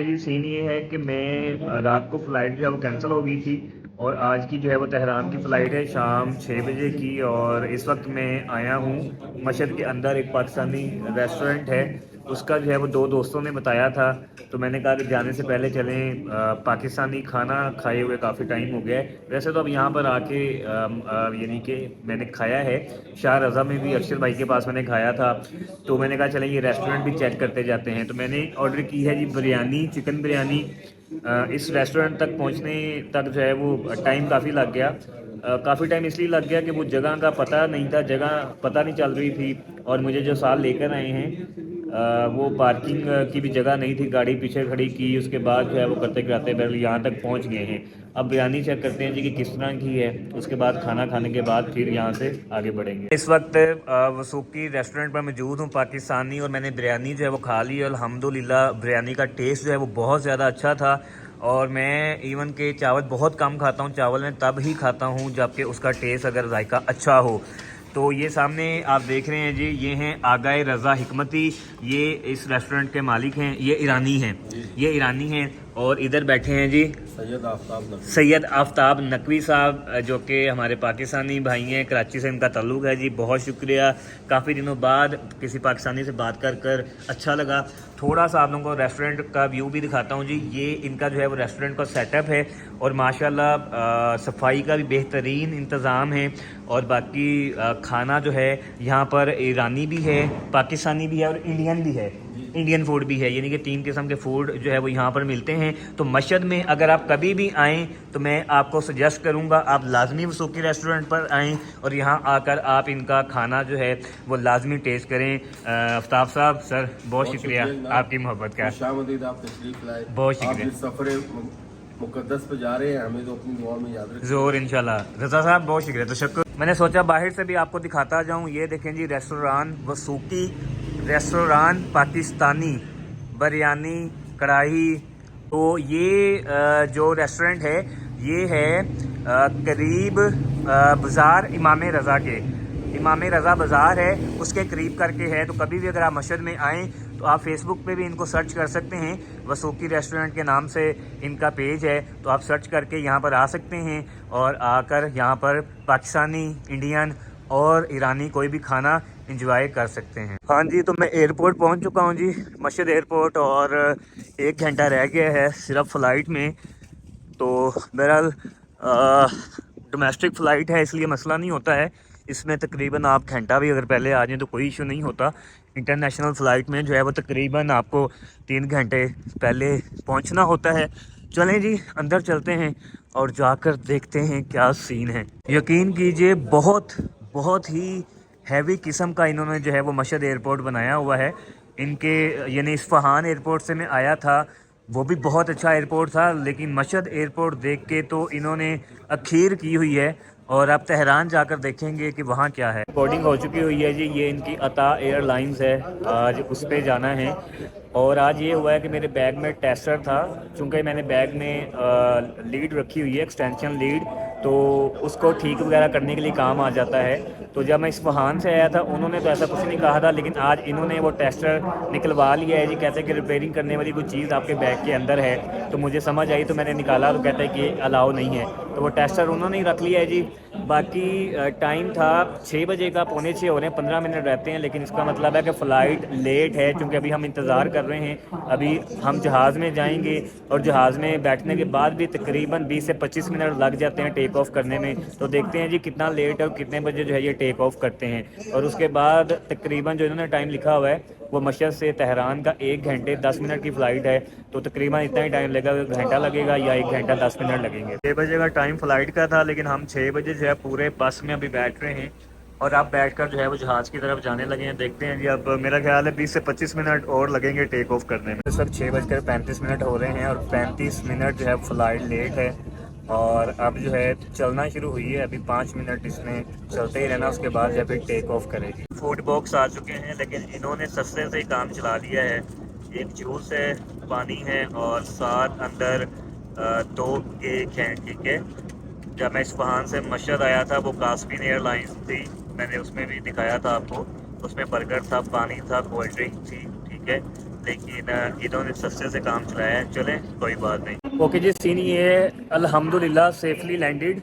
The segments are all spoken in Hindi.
जी सीन ये है कि मैं रात को फ़्लाइट जो है वो कैंसिल हो गई थी और आज की जो है वो तेहरान की फ़्लाइट है शाम 6 बजे की। और इस वक्त मैं आया हूँ मशहद के अंदर एक पाकिस्तानी रेस्टोरेंट है, उसका जो है वो दो दोस्तों ने बताया था, तो मैंने कहा कि जाने से पहले चलें। पाकिस्तानी खाना खाए हुए काफ़ी टाइम हो गया है। वैसे तो अब यहाँ पर आके यानी कि मैंने खाया है, शाह रज़ा में भी अरशद भाई के पास मैंने खाया था, तो मैंने कहा चलें ये रेस्टोरेंट भी चेक करते जाते हैं। तो मैंने ऑर्डर की है जी बिरयानी, चिकन बिरयानी। इस रेस्टोरेंट तक पहुँचने तक जो है वो टाइम काफ़ी लग गया। काफ़ी टाइम इसलिए लग गया कि वो जगह का पता नहीं था, जगह पता नहीं चल रही थी, और मुझे जो साल लेकर आए हैं वो पार्किंग की भी जगह नहीं थी, गाड़ी पीछे खड़ी की, उसके बाद जो है वो करते कराते बहरहाल यहाँ तक पहुँच गए हैं। अब बिरयानी चेक करते हैं जी कि किस तरह की है, उसके बाद खाना खाने के बाद फिर यहाँ से आगे बढ़ेंगे। इस वक्त वसूकी रेस्टोरेंट पर मौजूद हूँ पाकिस्तानी, और मैंने बिरयानी जो है वो खा ली। अल्हम्दुलिल्लाह बिरयानी का टेस्ट जो है वो बहुत ज़्यादा अच्छा था। और मैं इवन के चावल बहुत कम खाता हूँ, चावल मैं तब ही खाता हूँ जबकि उसका टेस्ट अगर जायका अच्छा हो। तो ये सामने आप देख रहे हैं जी, ये हैं आगाए रज़ा हिकमती, ये इस रेस्टोरेंट के मालिक हैं, ये ईरानी हैं, ये ईरानी हैं। और इधर बैठे हैं जी सैयद आफ्ताब नकवी साहब, जो कि हमारे पाकिस्तानी भाई हैं, कराची से इनका ताल्लुक़ है जी। बहुत शुक्रिया, काफ़ी दिनों बाद किसी पाकिस्तानी से बात कर अच्छा लगा। थोड़ा सा आप लोगों को रेस्टोरेंट का व्यू भी दिखाता हूँ जी। ये इनका जो है वो रेस्टोरेंट का सेटअप है, और माशाल्लाह सफाई का भी बेहतरीन इंतज़ाम है। और बाकी खाना जो है यहाँ पर ईरानी भी है, पाकिस्तानी भी है और इंडियन भी है, इंडियन फूड भी है, यानी कि 3 किस्म के फूड जो है वो यहाँ पर मिलते हैं। तो मशहद में अगर आप कभी भी आएँ तो मैं आपको सजेस्ट करूँगा आप लाजमी वसूकी रेस्टोरेंट पर आएँ, और यहाँ आकर आप इनका खाना जो है वो लाजमी टेस्ट करें। आफ्ताब साहब सर बहुत शुक्रिया आपकी मोहब्बत का, आप तशरीफ लाए। बहुत आप शुक्रिया। जिस सफर मुकद्दस पे जा रहे हैं हमें तो अपनी दुआ में याद रखें। ज़रूर इंशाल्लाह। रज़ा साहब बहुत शुक्रिया, तशक्कुर। मैंने सोचा बाहर से भी आपको दिखाता जाऊँ। ये देखें जी रेस्टोरान वसूकी रेस्टोरान पाकिस्तानी, बिरयानी कढ़ाई। तो ये जो रेस्टोरेंट है ये है करीब बाज़ार इमाम रज़ा के, इमाम रज़ा बाज़ार है उसके करीब करके है। तो कभी भी अगर आप मशहद में आएँ तो आप फेसबुक पे भी इनको सर्च कर सकते हैं, वसूकी रेस्टोरेंट के नाम से इनका पेज है, तो आप सर्च करके यहाँ पर आ सकते हैं और आकर यहाँ पर पाकिस्तानी, इंडियन और ईरानी कोई भी खाना इंजॉय कर सकते हैं। हाँ जी, तो मैं एयरपोर्ट पहुँच चुका हूँ जी, मशहद एयरपोर्ट, और 1 घंटा रह गया है सिर्फ फ़्लाइट में। तो बहरहाल डोमेस्टिक फ़्लाइट है इसलिए मसला नहीं होता है, इसमें तकरीबन आप घंटा भी अगर पहले आ जाएँ तो कोई इशू नहीं होता। इंटरनेशनल फ़्लाइट में जो है वो तकरीबन आपको 3 घंटे पहले पहुंचना होता है। चलें जी अंदर चलते हैं और जाकर देखते हैं क्या सीन है। यकीन कीजिए बहुत बहुत ही हैवी किस्म का इन्होंने जो है वो मशहद एयरपोर्ट बनाया हुआ है। इनके यानी इस्फहान एयरपोर्ट से मैं आया था, वो भी बहुत अच्छा एयरपोर्ट था, लेकिन मशहद एयरपोर्ट देख के तो इन्होंने अखीर की हुई है। और अब तेहरान जाकर देखेंगे कि वहाँ क्या है। बोर्डिंग हो चुकी हुई है जी, ये इनकी अता एयरलाइंस है, आज उस पर जाना है। और आज ये हुआ है कि मेरे बैग में टेस्टर था, चूँकि मैंने बैग में लीड रखी हुई है, एक्सटेंशन लीड, तो उसको ठीक वगैरह करने के लिए काम आ जाता है। तो जब मैं इस्फहान से आया था उन्होंने तो ऐसा कुछ नहीं कहा था, लेकिन आज इन्होंने वो टेस्टर निकलवा लिया है जी। कहते हैं कि रिपेयरिंग करने वाली कोई चीज़ आपके बैग के अंदर है, तो मुझे समझ आई तो मैंने निकाला, तो कहता है कि अलाउ नहीं है, तो वो टेस्टर उन्होंने ही रख लिया है जी। बाकी टाइम था 6 बजे का, पौने 6 हो रहे हैं, 15 मिनट रहते हैं, लेकिन इसका मतलब है कि फ़्लाइट लेट है, क्योंकि अभी हम इंतज़ार कर रहे हैं। अभी हम जहाज़ में जाएंगे और जहाज़ में बैठने के बाद भी तकरीबन 20 से 25 मिनट लग जाते हैं टेक ऑफ़ करने में। तो देखते हैं जी कितना लेट है और कितने बजे जो है ये टेक ऑफ़ करते हैं। और उसके बाद तकरीबन जो इन्होंने टाइम लिखा हुआ है वो मशहद से तेहरान का 1 घंटे 10 मिनट की फ़्लाइट है, तो तकरीबन इतना ही टाइम लगेगा, 1 घंटा लगेगा या 1 घंटा 10 मिनट लगेंगे। 6 बजे का टाइम फ़्लाइट का था, लेकिन हम 6 बजे जो है पूरे बस में अभी बैठ रहे हैं और अब बैठकर जो है वो जहाज़ की तरफ जाने लगे हैं। देखते हैं जी, अब मेरा ख्याल है 20 से 25 मिनट और लगेंगे टेक ऑफ़ करने में। इस वक्त 6:35 हो रहे हैं और 35 मिनट जो है फ़्लाइट लेट है, और अब जो है चलना शुरू हुई है। अभी 5 मिनट इसमें चलते ही रहना, उसके बाद जब फिर टेक ऑफ करेगी। फूड बॉक्स आ चुके हैं, लेकिन इन्होंने सस्ते से ही काम चला लिया है। एक जूस है, पानी है और साथ अंदर 2 केक हैं, ठीक है। जब मैं इस्फहान से मशहद आया था वो कास्पिन एयरलाइंस थी, मैंने उसमें भी दिखाया था आपको, उसमें बर्गर था, पानी था, कोल्ड ड्रिंक थी, ठीक है। लेकिन इन्होंने सस्ते से काम चलाया है। चलें कोई बात नहीं। ओके जी, सीन ये है, अल्हम्दुलिल्लाह सेफली लैंडेड।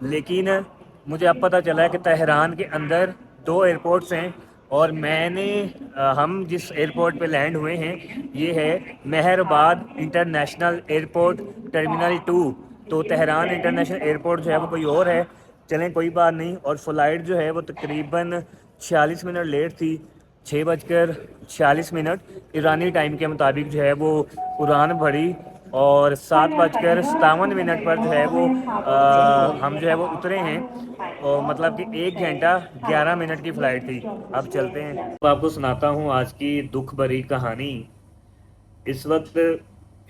लेकिन मुझे अब पता चला है कि तेहरान के अंदर 2 एयरपोर्ट्स हैं और हम जिस एयरपोर्ट पे लैंड हुए हैं ये है मेहरबाद इंटरनेशनल एयरपोर्ट टर्मिनल 2। तो तेहरान इंटरनेशनल एयरपोर्ट जो है वो कोई और है। चलें कोई बात नहीं। और फ़्लाइट जो है वो तकरीबन 46 मिनट लेट थी, 6:46 ईरानी टाइम के मुताबिक जो है वो उड़ान भरी और 7:57 पर जो है वो हम जो है वो उतरे हैं। और मतलब कि 1 घंटा 11 मिनट की फ़्लाइट थी। अब चलते हैं, तो आपको सुनाता हूँ आज की दुख भरी कहानी। इस वक्त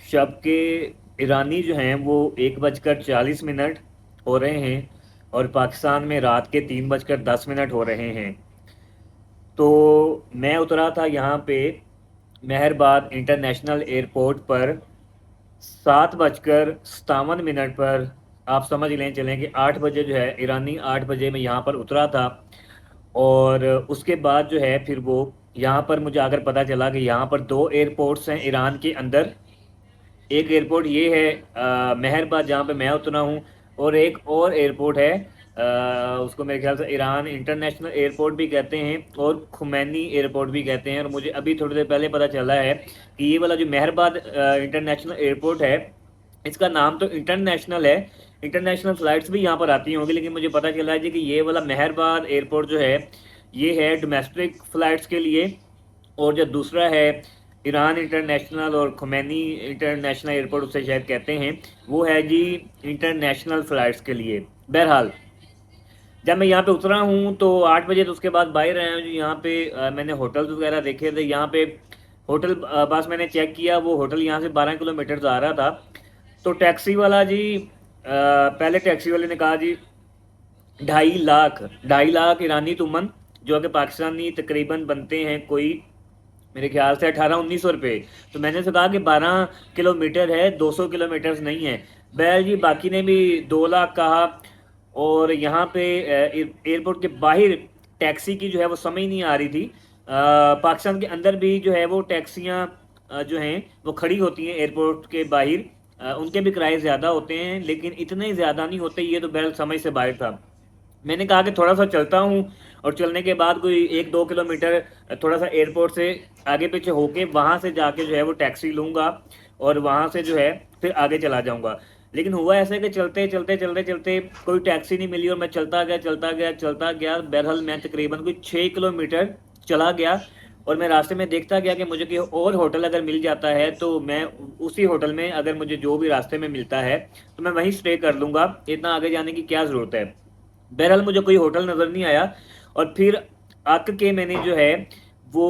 शब के ईरानी जो हैं वो 1:40 हो रहे हैं और पाकिस्तान में रात के 3:10 हो रहे हैं। तो मैं उतरा था यहाँ पे मेहरबाद इंटरनेशनल एयरपोर्ट पर 7:57 पर। आप समझ लें चलें कि 8 बजे जो है ईरानी 8 बजे मैं यहाँ पर उतरा था। और उसके बाद जो है फिर वो यहाँ पर मुझे आकर पता चला कि यहाँ पर 2 एयरपोर्ट्स हैं ईरान के अंदर। एक एयरपोर्ट ये है मेहरबाद जहाँ पे मैं उतरा हूँ, और एक और एयरपोर्ट है उसको मेरे ख्याल से ईरान इंटरनेशनल एयरपोर्ट भी कहते हैं और खुमैनी एयरपोर्ट भी कहते हैं। और मुझे अभी थोड़ी देर पहले पता चला है कि ये वाला जो मेहरबाद इंटरनेशनल एयरपोर्ट है, इसका नाम तो इंटरनेशनल है, इंटरनेशनल फ़्लाइट्स भी यहाँ पर आती होंगी, लेकिन मुझे पता चला है जी कि ये वाला मेहरबाद एयरपोर्ट जो है ये है डोमेस्टिक फ़्लाइट्स के लिए, और जो दूसरा है ईरान इंटरनेशनल और खुमैनी इंटरनेशनल एयरपोर्ट उसे शायद कहते हैं, वो है जी इंटरनेशनल फ़्लाइट्स के लिए। बहरहाल जब मैं यहाँ पे उतरा हूँ तो 8 बजे, तो उसके बाद बाहर आया हूँ जी। यहाँ पे मैंने होटल्स वगैरह देखे थे। यहाँ पे होटल पास मैंने चेक किया, वो होटल यहाँ से 12 किलोमीटर आ रहा था। तो टैक्सी वाला जी पहले टैक्सी वाले ने कहा जी 2.5 लाख ईरानी तुमन, जो कि पाकिस्तानी तकरीबन बनते हैं कोई मेरे ख्याल से 1800-1900 रुपये। तो मैंने उससे कहा कि 12 किलोमीटर है, 200 किलोमीटर नहीं है। बैल जी बाकी ने भी 2 लाख कहा। और यहाँ पे एयरपोर्ट के बाहर टैक्सी की जो है वो समझ नहीं आ रही थी। पाकिस्तान के अंदर भी जो है वो टैक्सियाँ जो हैं वो खड़ी होती हैं एयरपोर्ट के बाहर। उनके भी किराए ज़्यादा होते हैं, लेकिन इतने ज़्यादा नहीं होते। ये तो बैल समझ से बाहर था। मैंने कहा कि थोड़ा सा चलता हूँ, और चलने के बाद कोई 1-2 किलोमीटर थोड़ा सा एयरपोर्ट से आगे पीछे होके वहाँ से जाके जो है वो टैक्सी लूँगा और वहाँ से जो है फिर आगे चला जाऊँगा। लेकिन हुआ ऐसे कि चलते चलते चलते चलते कोई टैक्सी नहीं मिली और मैं चलता गया चलता गया चलता गया। बहरहाल मैं तकरीबन कोई 6 किलोमीटर चला गया और मैं रास्ते में देखता गया कि मुझे कोई और होटल अगर मिल जाता है तो मैं उसी होटल में, अगर मुझे जो भी रास्ते में मिलता है तो मैं वहीं स्टे कर लूँगा, इतना आगे जाने की क्या ज़रूरत है। बहरहाल मुझे कोई होटल नज़र नहीं आया और फिर अक के मैंने जो है वो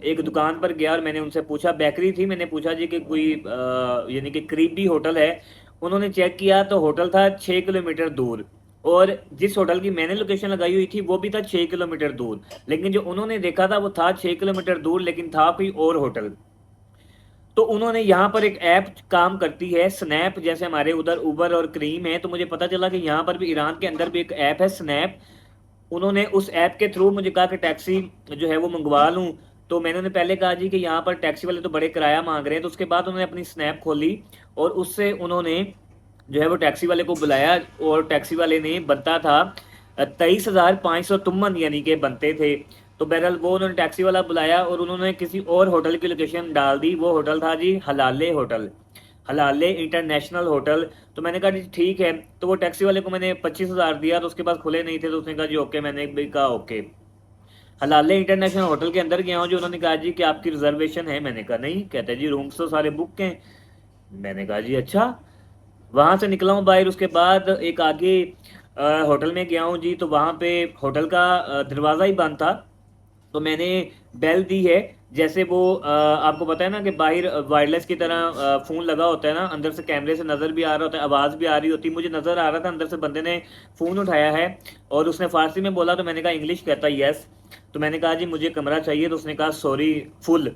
एक दुकान पर गया और मैंने उनसे पूछा, बेकरी थी, मैंने पूछा जी कि कोई यानी कि करीबी होटल है। उन्होंने चेक किया तो होटल था 6 किलोमीटर दूर, और जिस होटल की मैंने लोकेशन लगाई हुई थी वो भी था 6 किलोमीटर दूर, लेकिन जो उन्होंने देखा था वो था 6 किलोमीटर दूर, लेकिन था कोई और होटल। तो उन्होंने यहाँ पर एक ऐप काम करती है स्नैप, जैसे हमारे उधर उबर और क्रीम है, तो मुझे पता चला कि यहाँ पर भी ईरान के अंदर भी एक ऐप है स्नैप। उन्होंने उस ऐप के थ्रू मुझे कहा कि टैक्सी जो है वो मंगवा लूँ। तो मैंने उन्हें पहले कहा जी कि यहाँ पर टैक्सी वाले तो बड़े किराया मांग रहे हैं। तो उसके बाद उन्होंने अपनी स्नैप खोली और उससे उन्होंने जो है वो टैक्सी वाले को बुलाया, और टैक्सी वाले ने बनता था 23,500 तुमन यानी कि बनते थे। तो बहरहाल वो उन्होंने टैक्सी वाला बुलाया और उन्होंने किसी और होटल की लोकेशन डाल दी। वो होटल था जी हलाले होटल, हलाले इंटरनेशनल होटल। तो मैंने कहा जी ठीक है। तो वो टैक्सी वाले को मैंने 25,000 दिया, तो उसके पास खुले नहीं थे, तो उसने कहा जी ओके। मैंने भी कहा ओके। हलाले इंटरनेशनल होटल के अंदर गया हूँ, जो उन्होंने कहा जी कि आपकी रिजर्वेशन है। मैंने कहा नहीं। कहते जी रूम्स तो सारे बुक हैं। मैंने कहा जी अच्छा। वहाँ से निकला हूँ बाहर। उसके बाद एक आगे होटल में गया हूँ जी, तो वहाँ पे होटल का दरवाज़ा ही बंद था। तो मैंने बेल दी है, जैसे वो आपको पता है ना कि बाहर वायरलेस की तरह फ़ोन लगा होता है ना, अंदर से कैमरे से नज़र भी आ रहा होता है, आवाज़ भी आ रही होती है। मुझे नज़र आ रहा था अंदर से बंदे ने फ़ोन उठाया है और उसने फ़ारसी में बोला, तो मैंने कहा इंग्लिश कहता यस। तो मैंने कहा जी मुझे कमरा चाहिए, तो उसने कहा सॉरी फुल।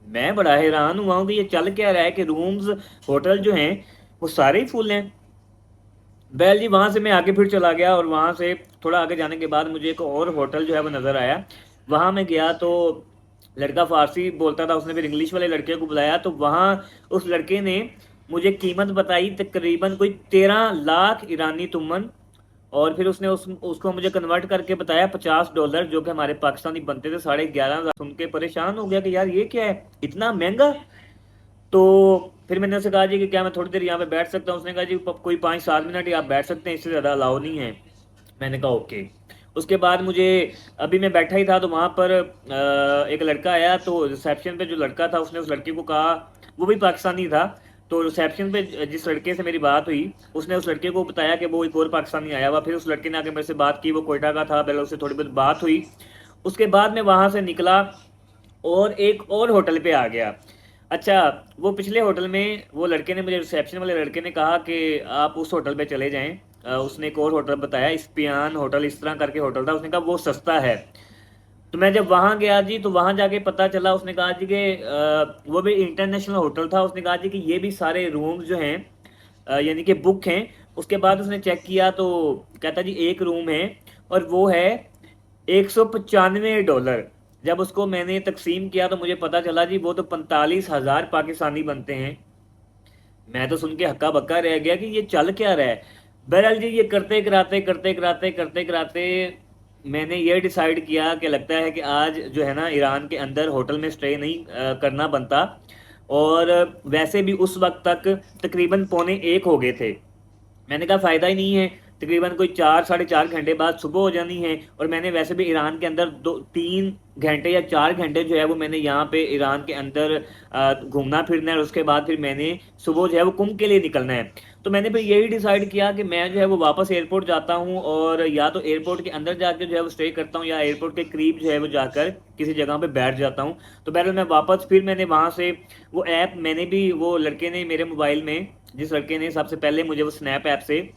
मैं बड़ा हैरान हुआ हूँ कि ये चल क्या रहा है कि रूम्स होटल जो हैं वो सारे ही फुल हैं। बैल जी वहाँ से मैं आगे फिर चला गया और वहाँ से थोड़ा आगे जाने के बाद मुझे एक और होटल जो है वो नज़र आया। वहाँ मैं गया तो लड़का फारसी बोलता था, उसने फिर इंग्लिश वाले लड़के को बुलाया, तो वहाँ उस लड़के ने मुझे कीमत बताई तकरीबन कोई 13 लाख ईरानी तुमन, और फिर उसने उसको मुझे कन्वर्ट करके बताया $50, जो कि हमारे पाकिस्तानी बनते थे 11,500। सुन के परेशान हो गया कि यार ये क्या है, इतना महंगा। तो फिर मैंने उससे कहा जी कि क्या मैं थोड़ी देर यहाँ पे बैठ सकता हूँ। उसने कहा जी कोई 5-7 मिनट ही आप बैठ सकते हैं, इससे ज़्यादा अलाउ नहीं है। मैंने कहा ओके। उसके बाद मुझे, अभी मैं बैठा ही था तो वहाँ पर एक लड़का आया, तो रिसेप्शन पे जो लड़का था उसने उस लड़के को कहा, वो भी पाकिस्तानी था, तो रिसेप्शन पे जिस लड़के से मेरी बात हुई उसने उस लड़के को बताया कि वो एक और पाकिस्तानी आया हुआ। फिर उस लड़के ने आके मेरे से बात की, वो कोयटा का था, पहले उससे थोड़ी बहुत बात हुई। उसके बाद मैं वहाँ से निकला और एक और होटल पे आ गया। अच्छा, वो पिछले होटल में वो लड़के ने मुझे, रिसेप्शन वाले लड़के ने कहा कि आप उस होटल पे चले जाएं। उसने एक और होटल बताया, इस्पियान होटल इस तरह करके होटल था, उसने कहा वो सस्ता है। तो मैं जब वहाँ गया जी, तो वहाँ जाके पता चला, उसने कहा जी कि वो भी इंटरनेशनल होटल था। उसने कहा जी कि ये भी सारे रूम्स जो हैं यानी कि बुक हैं। उसके बाद उसने चेक किया तो कहता जी एक रूम है और वो है $195। जब उसको मैंने तकसीम किया तो मुझे पता चला जी वो तो 45,000 पाकिस्तानी बनते हैं। मैं तो सुन के हक्का बक्का रह गया कि ये चल क्या रहा है। बहरहाल जी, ये करते कराते मैंने ये डिसाइड किया कि लगता है कि आज जो है ना ईरान के अंदर होटल में स्टे नहीं करना बनता। और वैसे भी उस वक्त तक तकरीबन पौने 1 हो गए थे। मैंने कहा फ़ायदा ही नहीं है, तकरीबन कोई 4-4.5 घंटे बाद सुबह हो जानी है, और मैंने वैसे भी ईरान के अंदर 2-3 घंटे या 4 घंटे जो है वो मैंने यहाँ पे ईरान के अंदर घूमना फिरना है, और उसके बाद फिर मैंने सुबह जो है वो कुंभ के लिए निकलना है। तो मैंने फिर यही डिसाइड किया कि मैं जो है वो वापस एयरपोर्ट जाता हूँ, और या तो एयरपोर्ट के अंदर जाकर जो है वो स्टे करता हूँ, या एयरपोर्ट के करीब जो है वो जाकर किसी जगह पे बैठ जाता हूँ। तो बहरहाल मैं वापस, फिर मैंने वहाँ से वो ऐप, मैंने भी, वो लड़के ने मेरे मोबाइल में, जिस लड़के ने सबसे पहले मुझे वो स्नैप ऐप से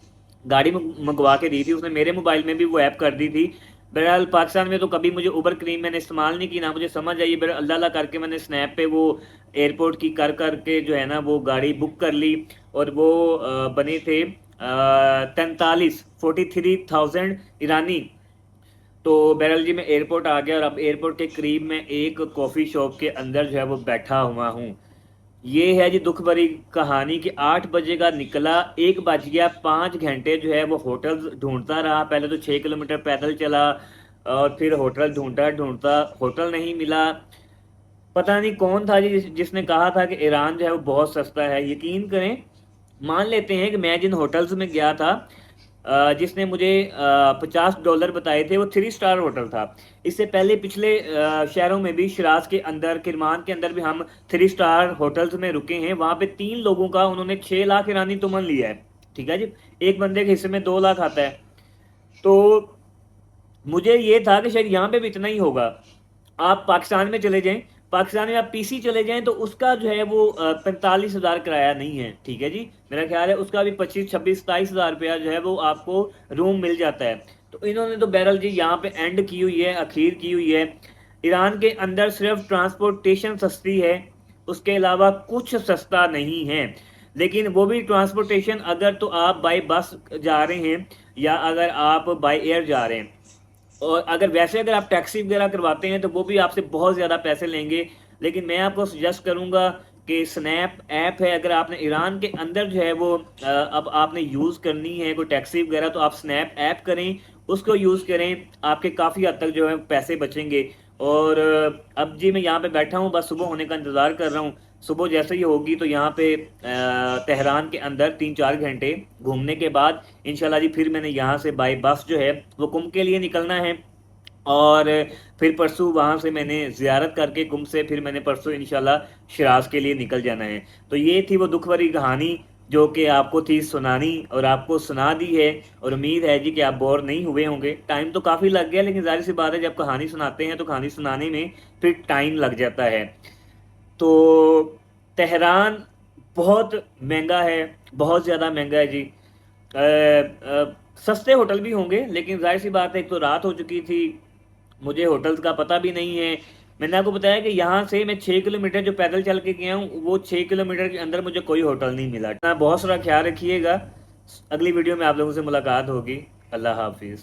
गाड़ी मंगवा के दी थी, उसने मेरे मोबाइल में भी वो ऐप कर दी थी। बहरहाल पाकिस्तान में तो कभी मुझे उबर क्रीम मैंने इस्तेमाल नहीं की, ना मुझे समझ आई। बहरहाल अल्लाह अल्लाह करके मैंने स्नैप पे वो एयरपोर्ट की कर करके जो है ना वो गाड़ी बुक कर ली, और वो बने थे 43 ईरानी। तो बहरहाल जी मैं एयरपोर्ट आ गया, और अब एयरपोर्ट के करीब में एक कॉफ़ी शॉप के अंदर जो है वो बैठा हुआ हूँ। ये है जी दुख भरी कहानी कि 8 बजे का निकला, 1 बज गया, 5 घंटे जो है वो होटल ढूंढता रहा। पहले तो 6 किलोमीटर पैदल चला, और फिर होटल ढूंढता ढूंढता होटल नहीं मिला। पता नहीं कौन था जी जिसने कहा था कि ईरान जो है वो बहुत सस्ता है। यकीन करें, मान लेते हैं कि मैं जिन होटल्स में गया था, जिसने मुझे $50 बताए थे, वो 3 स्टार होटल था। इससे पहले पिछले शहरों में भी, शिराज के अंदर, किरमान के अंदर भी हम 3 स्टार होटल्स में रुके हैं। वहाँ पे 3 लोगों का उन्होंने 6 लाख ईरानी तुमन लिया है। ठीक है जी, एक बंदे के हिस्से में 2 लाख आता है। तो मुझे ये था कि शायद यहाँ पे भी इतना ही होगा। आप पाकिस्तान में चले जाएं, पाकिस्तान में आप पीसी चले जाएं, तो उसका जो है वो 45,000 किराया नहीं है। ठीक है जी, मेरा ख्याल है उसका भी 25, 26, 27 हज़ार रुपया जो है वो आपको रूम मिल जाता है। तो इन्होंने तो बहरहाल जी यहाँ पे एंड की हुई है, अखीर की हुई है। ईरान के अंदर सिर्फ ट्रांसपोर्टेशन सस्ती है, उसके अलावा कुछ सस्ता नहीं है। लेकिन वो भी ट्रांसपोर्टेशन, अगर तो आप बाई बस जा रहे हैं, या अगर आप बाई एयर जा रहे हैं, और अगर आप टैक्सी वगैरह करवाते हैं तो वो भी आपसे बहुत ज़्यादा पैसे लेंगे। लेकिन मैं आपको सजेस्ट करूंगा कि स्नैप ऐप है, अगर आपने ईरान के अंदर जो है वो अब आपने यूज़ करनी है कोई टैक्सी वगैरह, तो आप स्नैप ऐप करें, उसको यूज़ करें, आपके काफ़ी हद तक जो है पैसे बचेंगे। और अब जी मैं यहाँ पे बैठा हूँ, बस सुबह होने का इंतज़ार कर रहा हूँ। सुबह जैसे ही होगी तो यहाँ पे तेहरान के अंदर 3-4 घंटे घूमने के बाद इंशाल्लाह जी फिर मैंने यहाँ से बाई बस जो है वो कुंभ के लिए निकलना है। और फिर परसों वहाँ से मैंने ज़ियारत करके कुंभ से फिर मैंने परसों इंशाल्लाह शिराज के लिए निकल जाना है। तो ये थी वो दुख भरी कहानी जो कि आपको थी सुनानी, और आपको सुना दी है। और उम्मीद है जी कि आप बोर नहीं हुए होंगे। टाइम तो काफ़ी लग गया, लेकिन जाहिर सी बात है जब कहानी सुनाते हैं तो कहानी सुनाने में फिर टाइम लग जाता है। तो तेहरान बहुत महंगा है, बहुत ज़्यादा महंगा है जी। सस्ते होटल भी होंगे, लेकिन जाहिर सी बात है एक तो रात हो चुकी थी, मुझे होटल्स का पता भी नहीं है। मैंने आपको बताया कि यहाँ से मैं 6 किलोमीटर जो पैदल चल के गया हूँ, वो 6 किलोमीटर के अंदर मुझे कोई होटल नहीं मिला। बहुत सारा ख्याल रखिएगा। अगली वीडियो में आप लोगों से मुलाकात होगी। अल्लाह हाफिज़।